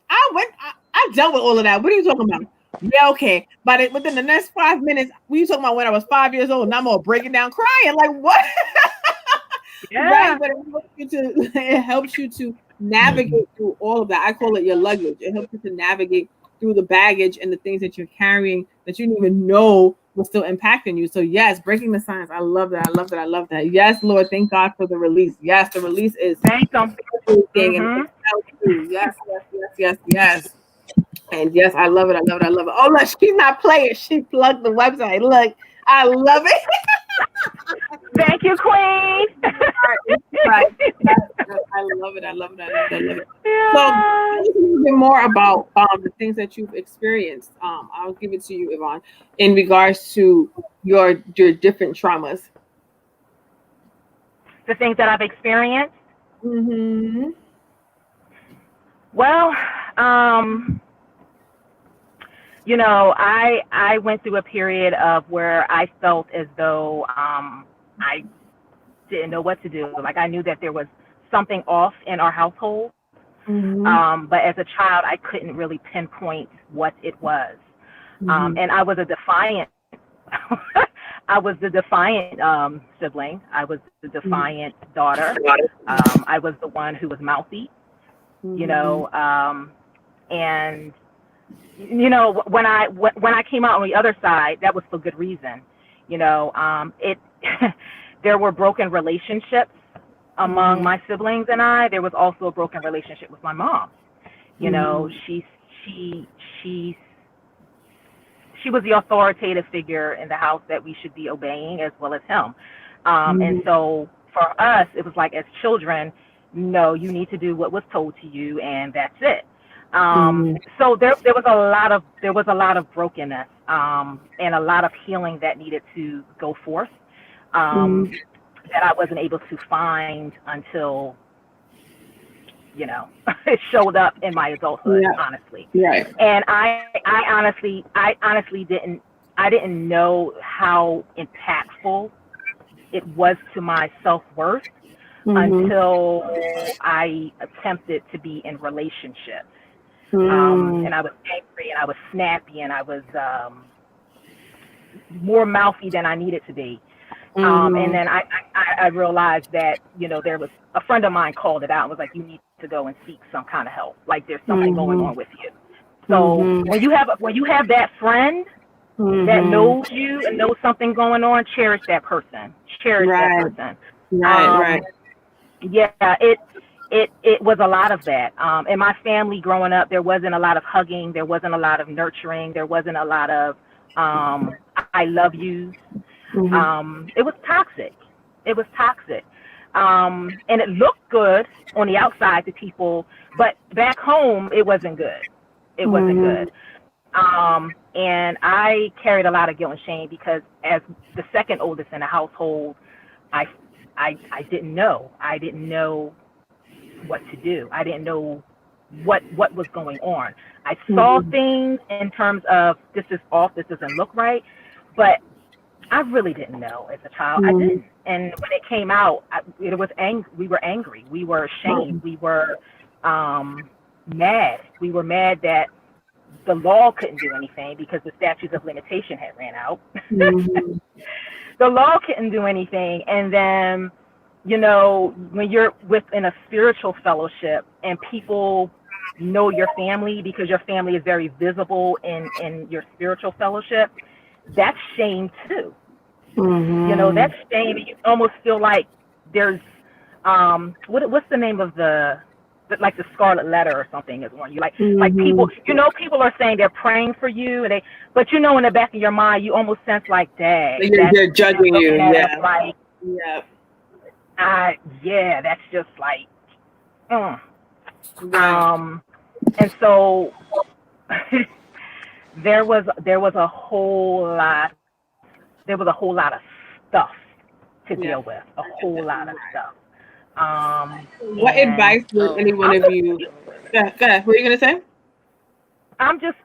I dealt with all of that. What are you talking about? Yeah, okay. But within the next 5 minutes, we were talking about when I was 5 years old, and I'm all breaking down crying. Like, what? Right? Yeah. But it helps you to navigate through all of that. I call it your luggage. It helps you to navigate through the baggage and the things that you're carrying that you didn't even know was still impacting you. So yes, breaking the silence. I love that. I love that. I love that. Yes, Lord, thank God for the release. Yes, the release is Thank them. everything, and Mhm. it's helps you. Yes, yes, yes, yes, yes. And yes, I love it. I love it. I love it. Oh, look, she's not playing. She plugged the website. Look, I love it. Thank you, Queen. Right. Yes, yes, I love it. I love it. I love it. I love it. So tell Yes. us a little bit more about the things that you've experienced. I'll give it to you, Yvonne, in regards to your different traumas. The things that I've experienced. Mm-hmm. Well, um, I went through a period of where I felt as though I didn't know what to do. Like I knew that there was something off in our household, Mm-hmm. but as a child, I couldn't really pinpoint what it was. Mm-hmm. And I was a defiant. I was the defiant sibling. I was the defiant daughter. I was the one who was mouthy, you Mm-hmm. know, and when I came out on the other side, that was for good reason. It there were broken relationships among Mm-hmm. my siblings and I. There was also a broken relationship with my mom. You know, Mm-hmm. she she she was the authoritative figure in the house that we should be obeying as well as him. And Mm-hmm. so for us, it was like as children, no, you need to do what was told to you, and that's it. So there was a lot of brokenness, and a lot of healing that needed to go forth, that I wasn't able to find until, it showed up in my adulthood, honestly. Right. And I honestly didn't know how impactful it was to my self-worth until I attempted to be in relationships. And I was angry, and I was snappy, and I was more mouthy than I needed to be. And then I realized that, there was a friend of mine called it out and was like, you need to go and seek some kind of help. Like, there's something going on with you. So when you have that friend that knows you and knows something going on, cherish that person. Cherish that person. Right. Yeah, it was a lot of that. In my family growing up, there wasn't a lot of hugging. There wasn't a lot of nurturing. There wasn't a lot of I love yous. It was toxic. And it looked good on the outside to people, but back home, it wasn't good. And I carried a lot of guilt and shame because as the second oldest in the household, I didn't know. I didn't know what to do. I didn't know what was going on. I saw things in terms of this is off, this doesn't look right, but I really didn't know as a child. I didn't. And when it came out, it was we were angry. We were ashamed. We were mad. We were mad that the law couldn't do anything because the statutes of limitation had ran out. The law couldn't do anything. And then, when you're within a spiritual fellowship and people know your family because your family is very visible in your spiritual fellowship, that's shame too. That's shame. You almost feel like there's what's the name of the scarlet letter or something is one. You like people. People are saying they're praying for you, and but in the back of your mind, you almost sense like, dang, they're judging you. Yeah. Like, that's just like, and so there was a whole lot of stuff to deal with, a whole lot of stuff. What advice would any one of you? Go ahead. What are you gonna say? I'm just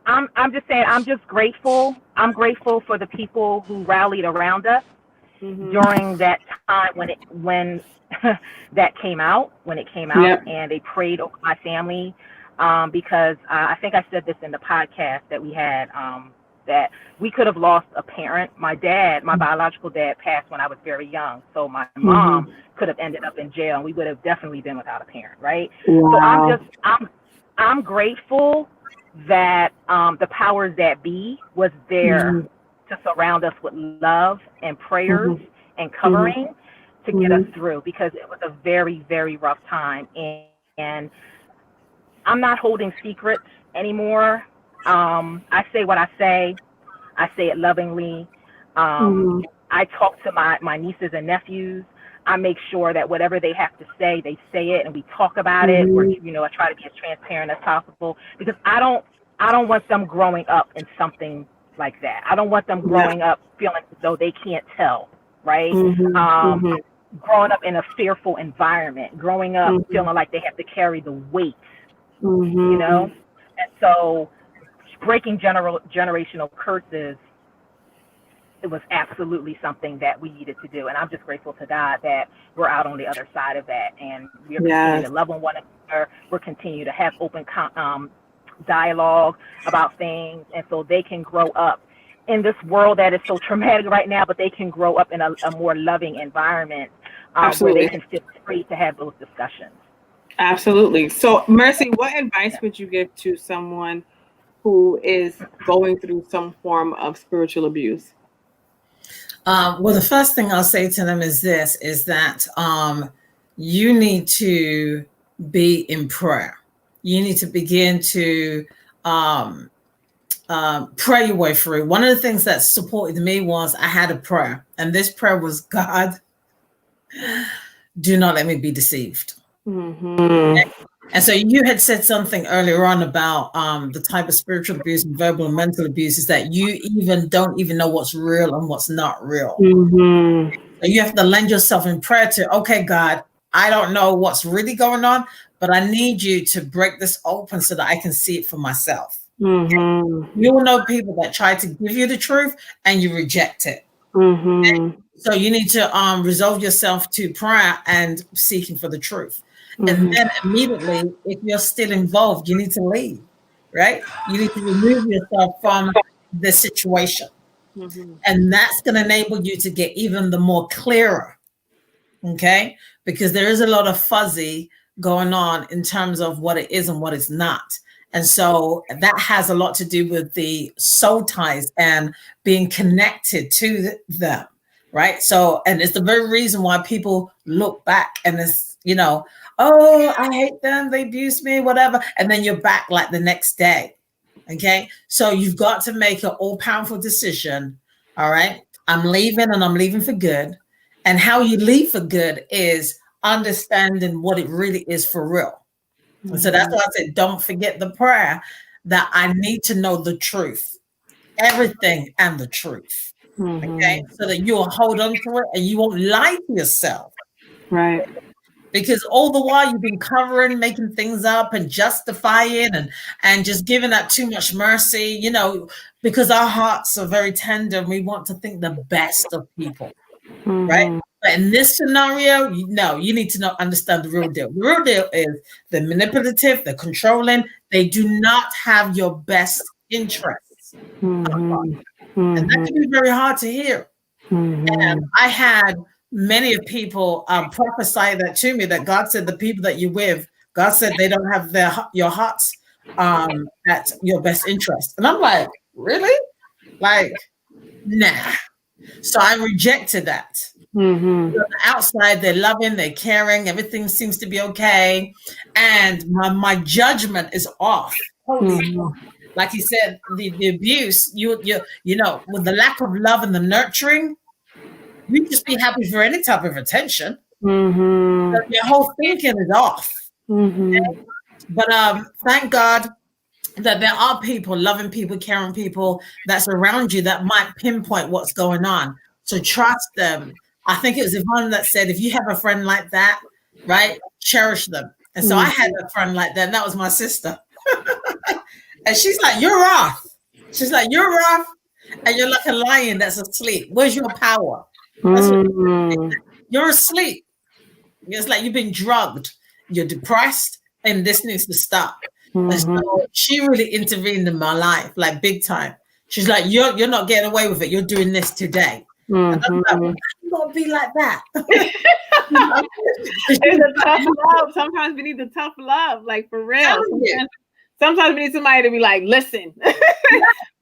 saying, I'm just grateful. I'm grateful for the people who rallied around us during that time when that came out, and they prayed over my family, because I think I said this in the podcast that we had, that we could have lost a parent. My biological dad passed when I was very young, so my mom could have ended up in jail, and we would have definitely been without a parent, right? Wow. So I'm grateful that the powers that be was there to surround us with love and prayers and covering to get us through, because it was a very, very rough time. And I'm not holding secrets anymore. I say what I say it lovingly. I talk to my nieces and nephews. I make sure that whatever they have to say, they say it, and we talk about it. Or, I try to be as transparent as possible, because I don't want them growing up in something like that. I don't want them growing up feeling as though they can't tell, right? Growing up in a fearful environment, growing up feeling like they have to carry the weight, And so breaking generational curses, it was absolutely something that we needed to do. And I'm just grateful to God that we're out on the other side of that. And we're continuing to love on one another. We're continuing to have open dialogue about things. And so they can grow up in this world that is so traumatic right now, but they can grow up in a more loving environment where they can feel free to have those discussions. Absolutely. So, Mercy, what advice would you give to someone who is going through some form of spiritual abuse? Well, the first thing I'll say to them is that you need to be in prayer. You need to begin to pray your way through. One of the things that supported me was I had a prayer, and this prayer was, God, do not let me be deceived. Mm-hmm. And so you had said something earlier on about the type of spiritual abuse and verbal and mental abuse is that you don't even know what's real and what's not real. Mm-hmm. So you have to lend yourself in prayer to, okay, God, I don't know what's really going on, but I need you to break this open so that I can see it for myself. Mm-hmm. You will know people that try to give you the truth and you reject it. Mm-hmm. So you need to resolve yourself to prayer and seeking for the truth. And then immediately, if you're still involved, you need to leave, right? You need to remove yourself from the situation. Mm-hmm. And that's going to enable you to get even the more clearer, okay? Because there is a lot of fuzzy going on in terms of what it is and what it's not. And so that has a lot to do with the soul ties and being connected to them, right? So, and it's the very reason why people look back and it's, you know, oh, I hate them, they abused me, whatever. And then you're back like the next day, okay? So you've got to make an all-powerful decision, all right? I'm leaving and I'm leaving for good. And how you leave for good is understanding what it really is for real. Mm-hmm. And so that's why I said, don't forget the prayer that I need to know the truth, everything and the truth. Mm-hmm. Okay. So that you'll hold on to it and you won't lie to yourself. Right. Because all the while you've been covering, making things up and justifying and just giving up too much mercy, you know, because our hearts are very tender and we want to think the best of people. Mm-hmm. Right. But in this scenario, you need to understand the real deal. The real deal is the manipulative, the controlling. They do not have your best interests. Mm-hmm. And that can be very hard to hear. Mm-hmm. And I had many of people prophesy that to me, that God said the people that you're with, God said they don't have your hearts at your best interest. And I'm like, really? Like, nah. So I rejected that. Mm-hmm. On the outside, they're loving, they're caring, everything seems to be okay. And my judgment is off. Mm-hmm. Like he said, the abuse, you know, with the lack of love and the nurturing, you just be happy for any type of attention. Mm-hmm. So your whole thinking is off. Mm-hmm. Okay? But thank God that there are people, loving people, caring people that's around you that might pinpoint what's going on. So trust them. I think it was Yvonne that said, if you have a friend like that, right, cherish them. And so I had a friend like that, and that was my sister. And she's like, you're off. She's like, you're off, and you're like a lion that's asleep. Where's your power? You're asleep. It's like you've been drugged. You're depressed, and this needs to stop. And so she really intervened in my life, like big time. She's like, you're not getting away with it. You're doing this today. And I'm like, well, you gotta be like that. It's a tough love. Sometimes we need the tough love, like for real. Sometimes we need somebody to be like, listen,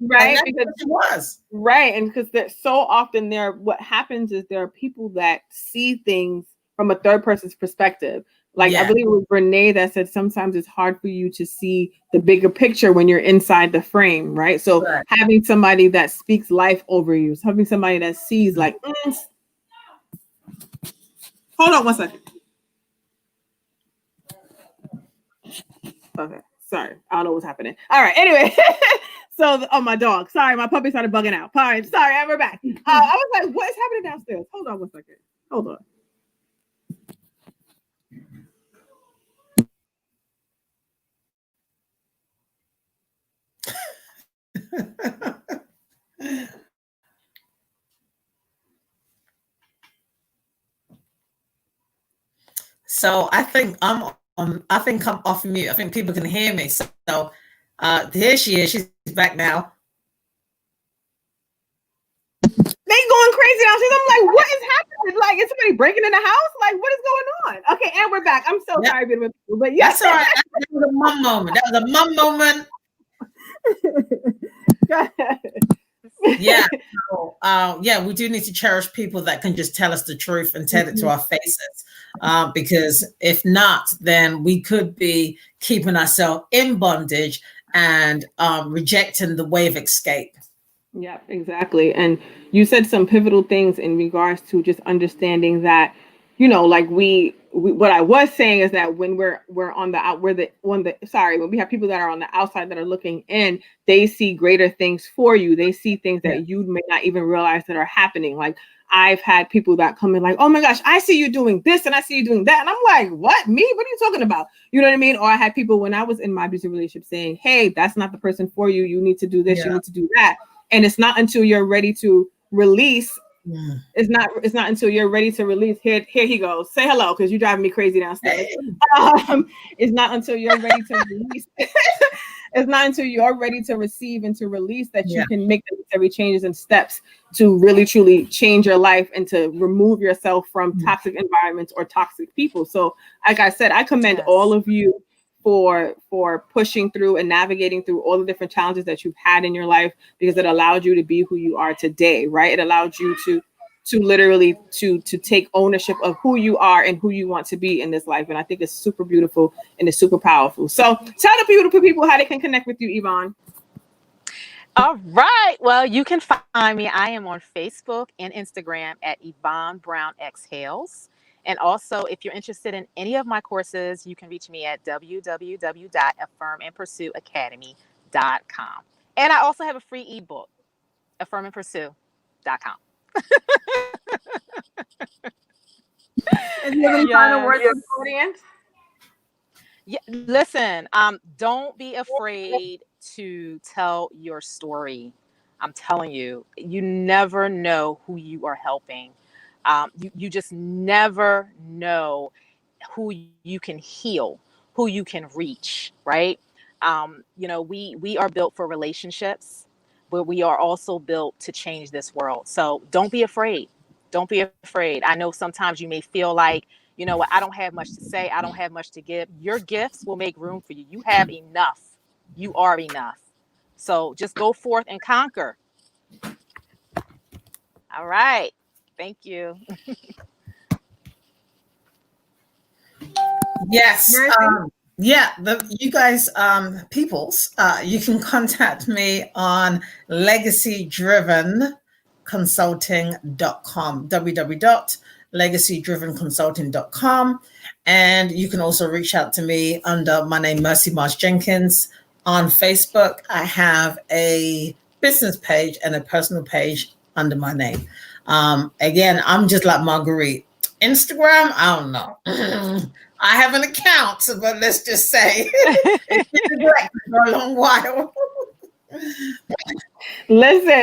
right? Because it was right, and because so often what happens is there are people that see things from a third person's perspective. Like I believe it was Renee that said sometimes it's hard for you to see the bigger picture when you're inside the frame, right? So having somebody that speaks life over you, having somebody that sees like, hold on one second. Okay, sorry, I don't know what's happening. All right, anyway, so my dog. Sorry, my puppy started bugging out. Fine, sorry, we're back. I was like, what is happening downstairs? Hold on one second. Hold on. So I think I'm off mute. I think people can hear me. So here she is. She's back now. They going crazy downstairs. I'm like, what is happening? Like, is somebody breaking in the house? Like, what is going on? Okay, and we're back. I'm so sorry, but yes, that's all right. That was a mom moment. That was a mom moment. Yeah. So, we do need to cherish people that can just tell us the truth and tell it to our faces. Because if not, then we could be keeping ourselves in bondage and rejecting the way of escape. Yeah, exactly. And you said some pivotal things in regards to just understanding that like we what I was saying is that when we're on the out, when we have people that are on the outside that are looking in, they see greater things for you. They see things that you may not even realize that are happening. Like I've had people that come in like, oh my gosh, I see you doing this and I see you doing that. And I'm like, what? Me? What are you talking about? You know what I mean? Or I had people when I was in my abusive relationship saying, hey, that's not the person for you. You need to do this. You need to do that. And it's not until you're ready to release. It's not until you're ready to release. Here he goes. Say hello, because you're driving me crazy downstairs. It's not until you're ready to release. It's not until you're ready to receive and to release that you can make the necessary changes and steps to really truly change your life and to remove yourself from toxic environments or toxic people. So like I said, I commend all of you for pushing through and navigating through all the different challenges that you've had in your life, because it allowed you to be who you are today, right? It allowed you to literally to take ownership of who you are and who you want to be in this life. And I think it's super beautiful and it's super powerful. So tell the beautiful people how they can connect with you, Yvonne. All right. Well, you can find me. I am on Facebook and Instagram at Yvonne Brown Exhales. And also, if you're interested in any of my courses, you can reach me at www.affirmandpursueacademy.com. And I also have a free ebook, affirmandpursue.com. Is there any final words for the audience? Yeah, listen, don't be afraid to tell your story. I'm telling you, you never know who you are helping. You just never know who you can heal, who you can reach, right? We are built for relationships, but we are also built to change this world. So don't be afraid. Don't be afraid. I know sometimes you may feel like, you know what, I don't have much to say. I don't have much to give. Your gifts will make room for you. You have enough. You are enough. So just go forth and conquer. All right. Thank you. Yes. You guys, peoples, you can contact me on legacydrivenconsulting.com, www.legacydrivenconsulting.com. And you can also reach out to me under my name, Mercy Myles-Jenkins. On Facebook, I have a business page and a personal page under my name. Again, I'm just like Marguritte. Instagram, I don't know. I have an account, but let's just say it's been neglected for a long while. Listen,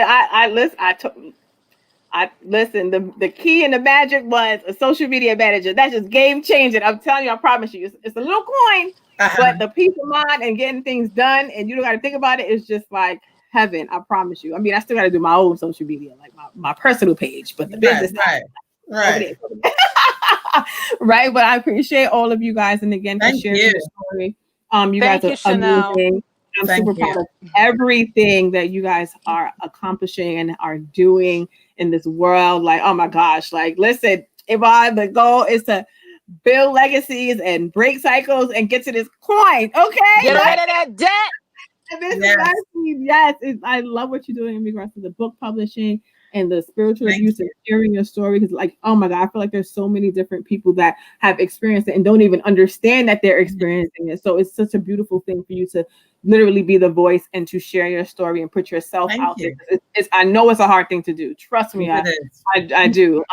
the key and the magic was a social media manager. That's just game changing. I'm telling you, I promise you, it's a little coin, but the peace of mind and getting things done, and you don't got to think about it, it's just like heaven. I promise you. I mean, I still got to do my own social media, like my personal page, but the business, right. Right. But I appreciate all of you guys, and again, for sharing your story. You guys are amazing. I'm super proud of everything that you guys are accomplishing and are doing in this world. Like, oh my gosh, like, listen, Yvonne, the goal is to build legacies and break cycles and get to this coin. Okay. Get rid of that debt. Yes, I love what you're doing in regards to the book publishing and the spiritual abuse and sharing your story. Because, like, oh my God, I feel like there's so many different people that have experienced it and don't even understand that they're experiencing it. So it's such a beautiful thing for you to literally be the voice and to share your story and put yourself out there. I know it's a hard thing to do. Trust me, I do.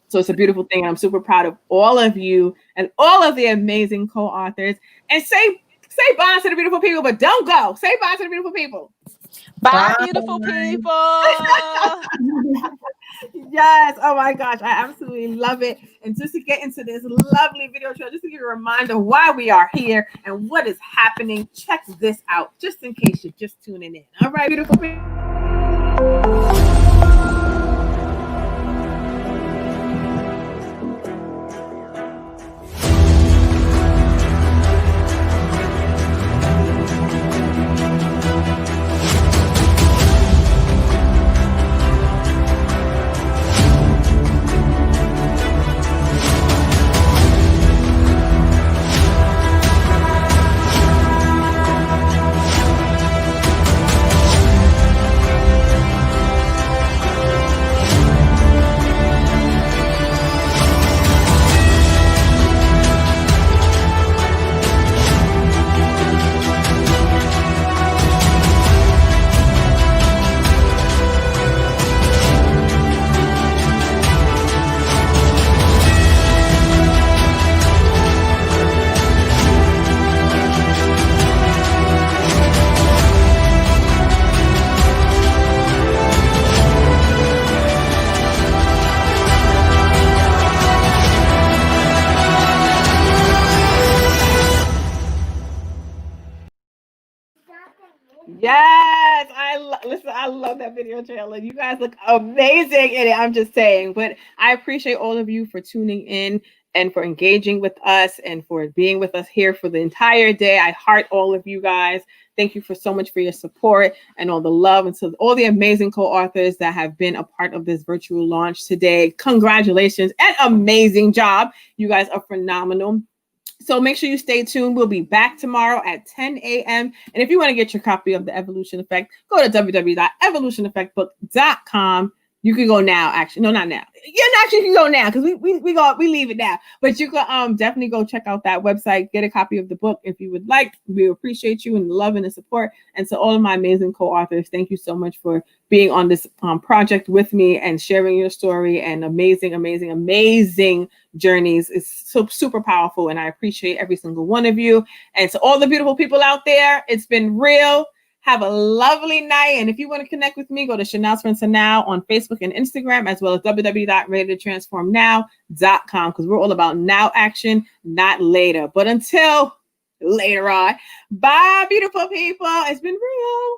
So it's a beautiful thing. And I'm super proud of all of you and all of the amazing co-authors. And say bye to the beautiful people, but don't go. Say bye to the beautiful people. Bye, beautiful people. Yes. Oh my gosh. I absolutely love it. And just to get into this lovely video trail, just to give you a reminder why we are here and what is happening, check this out just in case you're just tuning in. All right, beautiful people. I love that video trailer. You guys look amazing in it. I'm just saying. But I appreciate all of you for tuning in and for engaging with us and for being with us here for the entire day. I heart all of you guys. Thank you for so much for your support and all the love, and to all the amazing co-authors that have been a part of this virtual launch today. Congratulations and amazing job. You guys are phenomenal. So make sure you stay tuned. We'll be back tomorrow at 10 a.m. And if you want to get your copy of The Evolution Effect, go to www.evolutioneffectbook.com. You can go now, actually. No, not now. Yeah, actually, you can go now because we leave it now. But you can definitely go check out that website, get a copy of the book if you would like. We appreciate you and the love and the support. And to all of my amazing co-authors, thank you so much for being on this project with me and sharing your story and amazing journeys. It's so super powerful, and I appreciate every single one of you. And to all the beautiful people out there, it's been real. Have a lovely night. And if you want to connect with me, go to Chanel Spencer Now on Facebook and Instagram, as well as www.readytotransformnow.com, because we're all about now action, not later. But until later on, bye, beautiful people. It's been real.